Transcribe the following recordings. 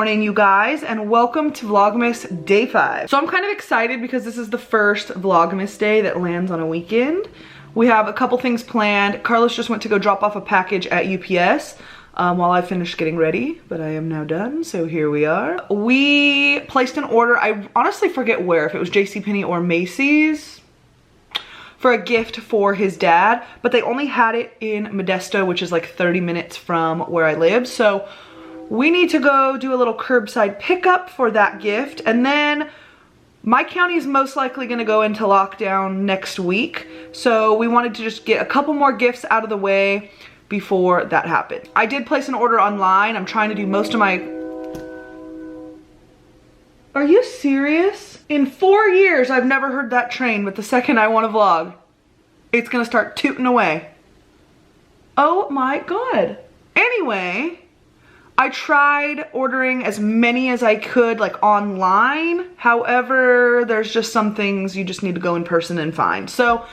morning, you guys, and welcome to Vlogmas Day 5. So I'm kind of excited because this is the first Vlogmas day that lands on a weekend. We have a couple things planned. Carlos just went to go drop off a package at UPS while I finished getting ready, but I am now done, so here we are. We placed an order, I honestly forget where, if it was JCPenney or Macy's, for a gift for his dad, but they only had it in Modesto, which is like 30 minutes from where I live. So we need to go do a little curbside pickup for that gift. And then my county is most likely gonna go into lockdown next week. So we wanted to just get a couple more gifts out of the way before that happened. I did place an order online. I'm trying to do most of my... Are you serious? In 4 years, I've never heard that train, but the second I want to vlog, it's gonna start tooting away. Oh my God. Anyway, I tried ordering as many as I could, like online. However, there's just some things you just need to go in person and find. So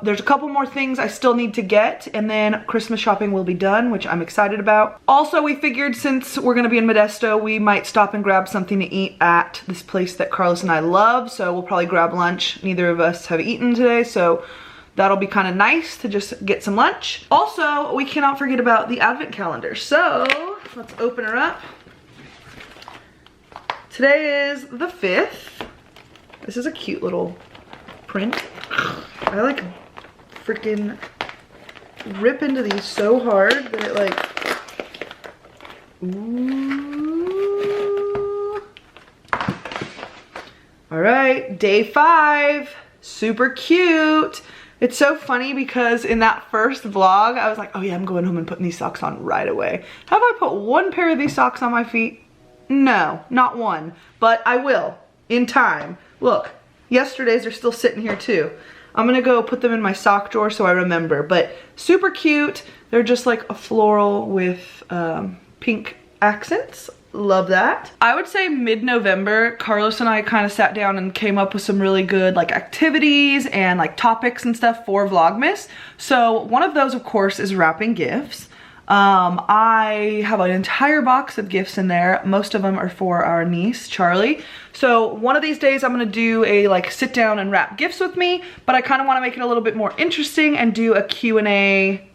there's a couple more things I still need to get, and then Christmas shopping will be done, which I'm excited about. Also, we figured since we're gonna be in Modesto, we might stop and grab something to eat at this place that Carlos and I love, so we'll probably grab lunch. Neither of us have eaten today, so that'll be kind of nice to just get some lunch. Also, we cannot forget about the advent calendar, so let's open her up. Today is the 5th. This is a cute little print. I like freaking rip into these so hard that it like, ooh. All right, day 5, super cute. It's so funny because in that first vlog, I was like, oh yeah, I'm going home and putting these socks on right away. Have I put one pair of these socks on my feet? No, not one, but I will in time. Look, yesterday's are still sitting here too. I'm gonna go put them in my sock drawer so I remember, but super cute. They're just like a floral with pink accents. Love that. I would say mid-November, Carlos and I kind of sat down and came up with some really good like activities and like topics and stuff for Vlogmas. So one of those, of course, is wrapping gifts. I have an entire box of gifts in there. Most of them are for our niece, Charlie. So one of these days I'm gonna do a like sit down and wrap gifts with me, but I kind of want to make it a little bit more interesting and do a Q&A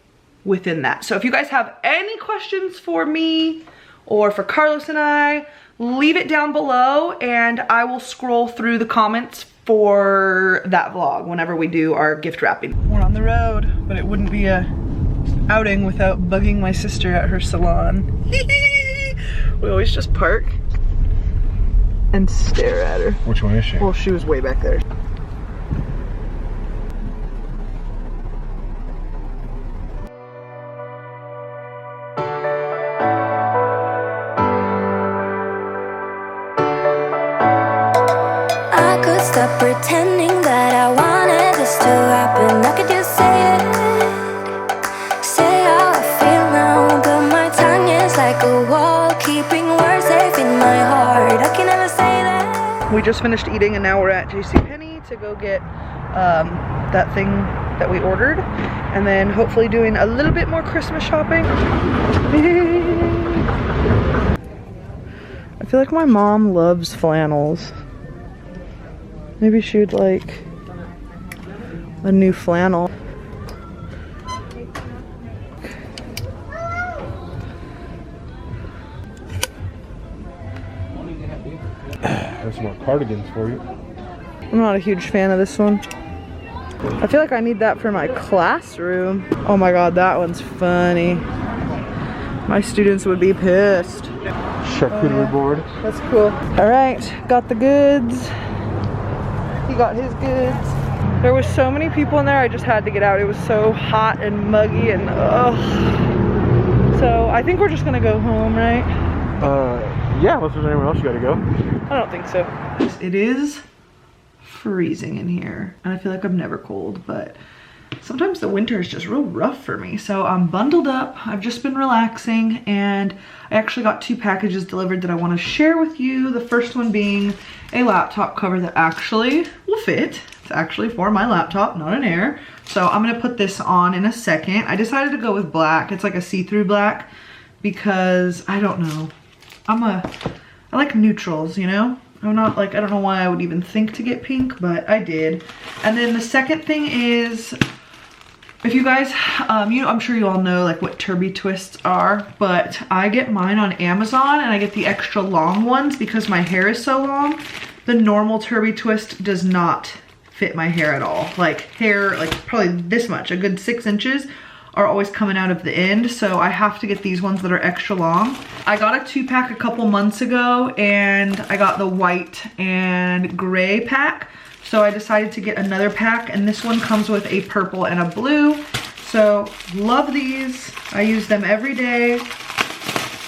within that. So if you guys have any questions for me or for Carlos and I, leave it down below and I will scroll through the comments for that vlog whenever we do our gift wrapping. We're on the road, but it wouldn't be a outing without bugging my sister at her salon. We always just park and stare at her. Which one is she? Well, she was way back there. I could stop pretending that I wanted this to happen. I could just say it. Like a wall, keeping words safe in my heart. I can never say that. We just finished eating and now we're at JCPenney to go get that thing that we ordered, and then hopefully doing a little bit more Christmas shopping. I feel like my mom loves flannels. Maybe she would like a new flannel. There's some more cardigans for you. I'm not a huge fan of this one. I feel like I need that for my classroom. Oh my God, that one's funny. My students would be pissed. Charcuterie board. That's cool. All right, got the goods. He got his goods. There was so many people in there, I just had to get out. It was so hot and muggy and ugh. So I think we're just gonna go home, right? Yeah, unless there's anyone else you gotta go. I don't think so. It is freezing in here, and I feel like I'm never cold, but sometimes the winter is just real rough for me. So I'm bundled up, I've just been relaxing, and I actually got 2 packages delivered that I want to share with you. The first one being a laptop cover that actually will fit. It's actually for my laptop, not an Air. So I'm gonna put this on in a second. I decided to go with black. It's like a see-through black because I don't know. I like neutrals, you know? I'm not like, I don't know why I would even think to get pink, but I did. And then the second thing is, if you guys, I'm sure you all know like what Turby twists are, but I get mine on Amazon and I get the extra long ones because my hair is so long. The normal Turby twist does not fit my hair at all. Like hair, like probably this much, a good 6 inches are always coming out of the end. So I have to get these ones that are extra long. I got a 2-pack a couple months ago and I got the white and gray pack. So I decided to get another pack, and this one comes with a purple and a blue. So love these. I use them every day.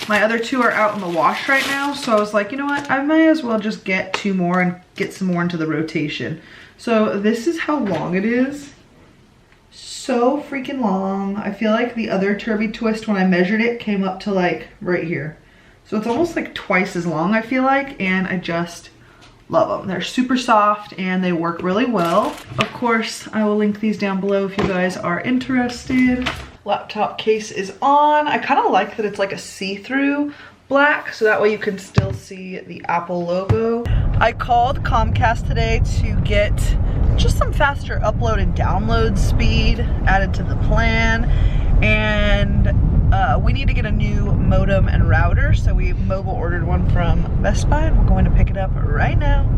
My other 2 are out in the wash right now. So I was like, you know what? I might as well just get 2 more and get some more into the rotation. So this is how long it is. So freaking long. I feel like the other Turby twist, when I measured it, came up to like right here. So it's almost like twice as long, I feel like, and I just love them. They're super soft and they work really well. Of course, I will link these down below if you guys are interested. Laptop case is on. I kind of like that it's like a see-through black, so that way you can still see the Apple logo. I called Comcast today to get just some faster upload and download speed added to the plan, and we need to get a new modem and router, so we mobile ordered one from Best Buy and we're going to pick it up right now.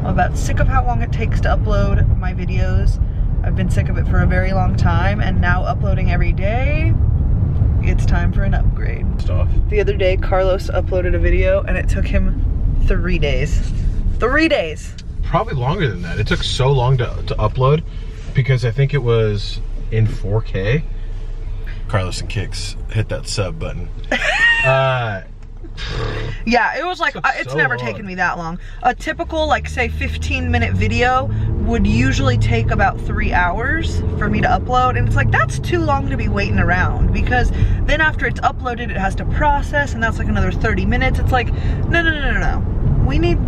I'm about sick of how long it takes to upload my videos. I've been sick of it for a very long time, and now uploading every day, it's time for an upgrade. The other day, Carlos uploaded a video and it took him 3 days. 3 days. Probably longer than that. It took so long to upload because I think it was in 4K. Carlos and Kicks, hit that sub button. Yeah, it was like, it's so never long. taken me that long. A typical, like say 15-minute video would usually take about 3 hours for me to upload. And it's like, that's too long to be waiting around, because then after it's uploaded, it has to process, and that's like another 30 minutes. It's like, no. We need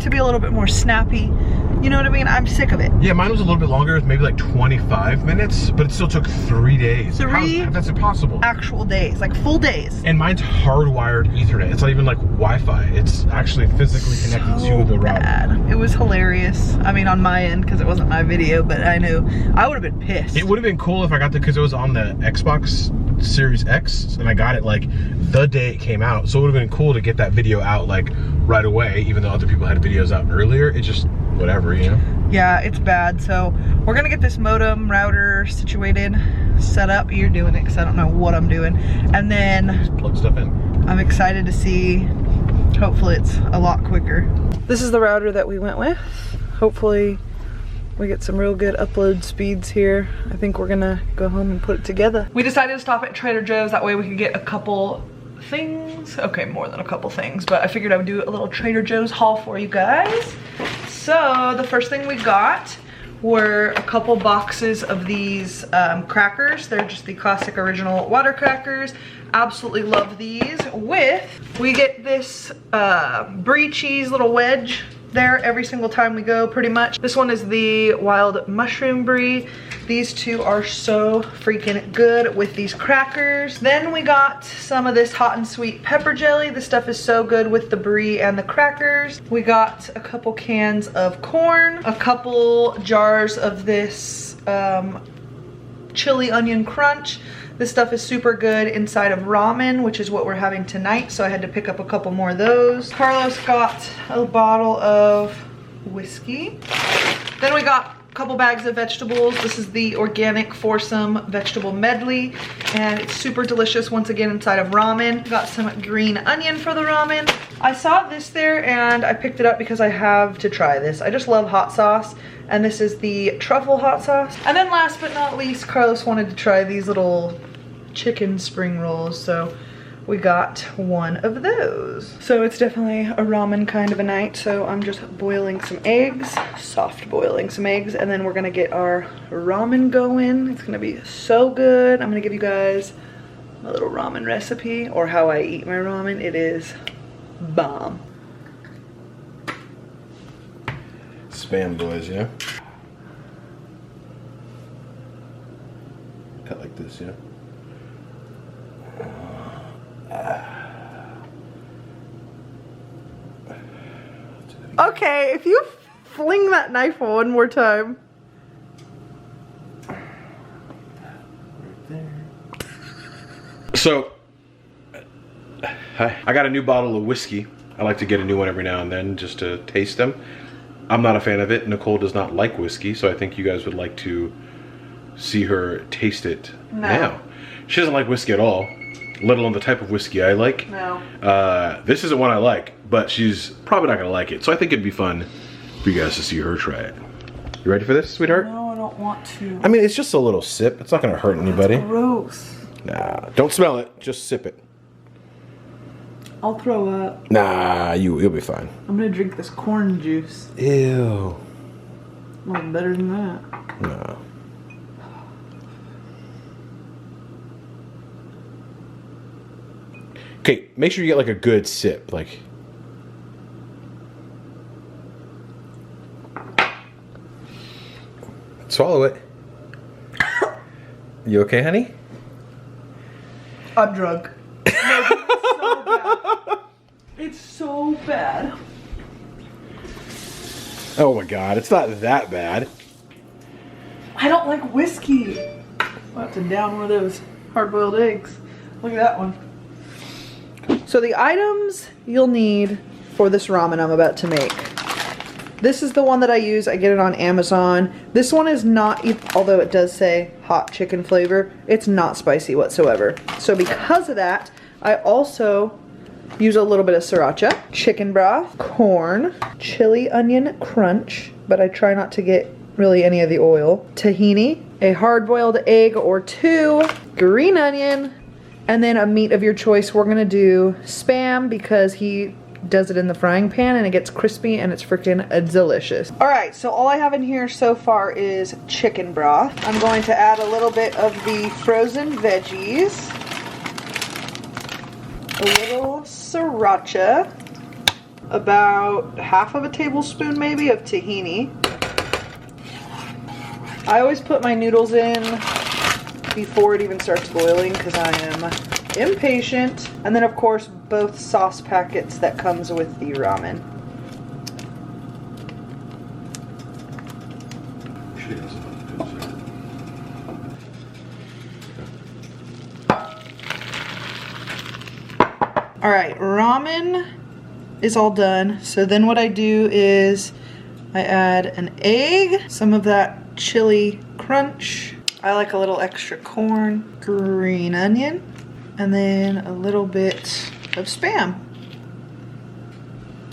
to be a little bit more snappy. You know what I mean? I'm sick of it. Yeah, mine was a little bit longer. It was maybe like 25 minutes, but it still took 3 days. That's impossible. Actual days, like full days. And mine's hardwired Ethernet. It's not even like Wi-Fi. It's actually physically connected to the router. Bad. It was hilarious. I mean, on my end, because it wasn't my video, but I knew I would have been pissed. It would have been cool if I got because it was on the Xbox Series X, and I got it like the day it came out. So it would have been cool to get that video out like right away, even though other people had videos out earlier. It just, whatever, you know? Yeah, it's bad. So we're gonna get this modem router situated, set up. You're doing it because I don't know what I'm doing. And then Just plug stuff in. I'm excited to see, hopefully it's a lot quicker. This is the router that we went with. Hopefully we get some real good upload speeds here. I think we're gonna go home and put it together. We decided to stop at Trader Joe's. That way we could get a couple things. Okay, more than a couple things, but I figured I would do a little Trader Joe's haul for you guys. So the first thing we got were a couple boxes of these crackers. They're just the classic original water crackers. Absolutely love these. We get this brie cheese little wedge there every single time we go, pretty much. This one is the wild mushroom brie. These two are so freaking good with these crackers. Then we got some of this hot and sweet pepper jelly. This stuff is so good with the brie and the crackers. We got a couple cans of corn, a couple jars of this chili onion crunch. This stuff is super good inside of ramen, which is what we're having tonight, so I had to pick up a couple more of those. Carlos got a bottle of whiskey. Then we got a couple bags of vegetables. This is the organic foursome vegetable medley, and it's super delicious once again inside of ramen. Got some green onion for the ramen. I saw this there and I picked it up because I have to try this. I just love hot sauce, and this is the truffle hot sauce. And then last but not least, Carlos wanted to try these little chicken spring rolls, so we got one of those. So it's definitely a ramen kind of a night, so I'm just boiling some eggs, soft boiling some eggs, and then we're gonna get our ramen going. It's gonna be so good. I'm gonna give you guys a little ramen recipe, or how I eat my ramen. It is bomb. Spam boys, yeah? Cut like this, yeah? Okay, if you fling that knife one more time. So, I got a new bottle of whiskey. I like to get a new one every now and then just to taste them. I'm not a fan of it. Nicole does not like whiskey, so I think you guys would like to see her taste it now. She doesn't like whiskey at all, let alone the type of whiskey I like. No. This isn't one I like, but she's probably not gonna like it. So I think it'd be fun for you guys to see her try it. You ready for this, sweetheart? No, I don't want to. I mean, it's just a little sip. It's not gonna hurt anybody. That's gross. Nah, don't smell it. Just sip it. I'll throw up. Nah, you'll be fine. I'm gonna drink this corn juice. Ew. Well, better than that. No. Okay, make sure you get like a good sip, like. Swallow it. You okay, honey? I'm drunk. No, it's so bad. Oh my god, it's not that bad. I don't like whiskey. I'll have to down one of those hard-boiled eggs. Look at that one. So the items you'll need for this ramen I'm about to make. This is the one that I use. I get it on Amazon. This one is not, although it does say hot chicken flavor, it's not spicy whatsoever. So because of that, I also use a little bit of sriracha, chicken broth, corn, chili onion crunch, but I try not to get really any of the oil, tahini, a hard-boiled egg or two, green onion, and then a meat of your choice. We're gonna do Spam because he does it in the frying pan and it gets crispy and it's freaking delicious. All right, so all I have in here so far is chicken broth. I'm going to add a little bit of the frozen veggies, a little sriracha, about half of a tablespoon maybe of tahini. I always put my noodles in before it even starts boiling because I am impatient. And then of course both sauce packets that comes with the ramen. All right, ramen is all done. So then what I do is I add an egg, some of that chili crunch. I like a little extra corn, green onion, and then a little bit of Spam.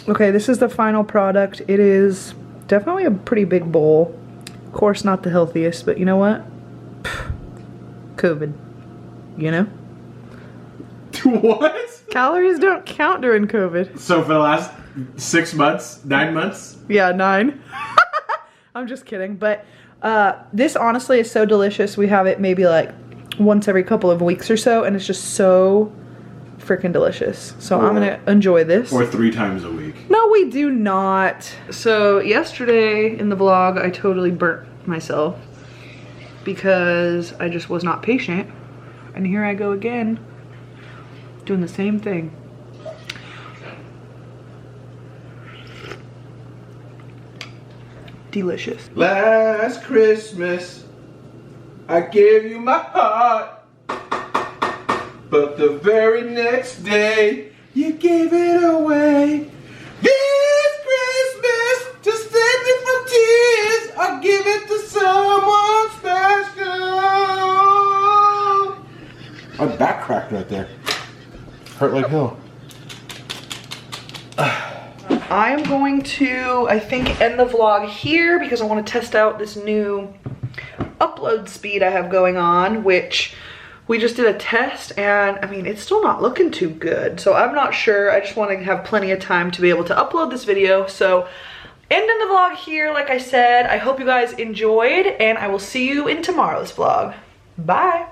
Okay, this is the final product. It is definitely a pretty big bowl. Of course, not the healthiest, but you know what? COVID, you know? What? Calories don't count during COVID. So for the last 6 months, 9 months? Yeah, 9. I'm just kidding, but this honestly is so delicious. We have it maybe like once every couple of weeks or so, and it's just so freaking delicious. So I'm gonna enjoy this. Or 3 times a week. No, we do not. So yesterday in the vlog, I totally burnt myself because I just was not patient. And here I go again, doing the same thing. Delicious. Last Christmas, I gave you my heart, but the very next day, you gave it away. This Christmas, to save me from tears, I'll give it to someone special. My back cracked right there. Hurt like hell. I am going to, I think, end the vlog here because I want to test out this new upload speed I have going on, which we just did a test and I mean, it's still not looking too good. So I'm not sure. I just want to have plenty of time to be able to upload this video. So ending the vlog here, like I said. I hope you guys enjoyed and I will see you in tomorrow's vlog. Bye.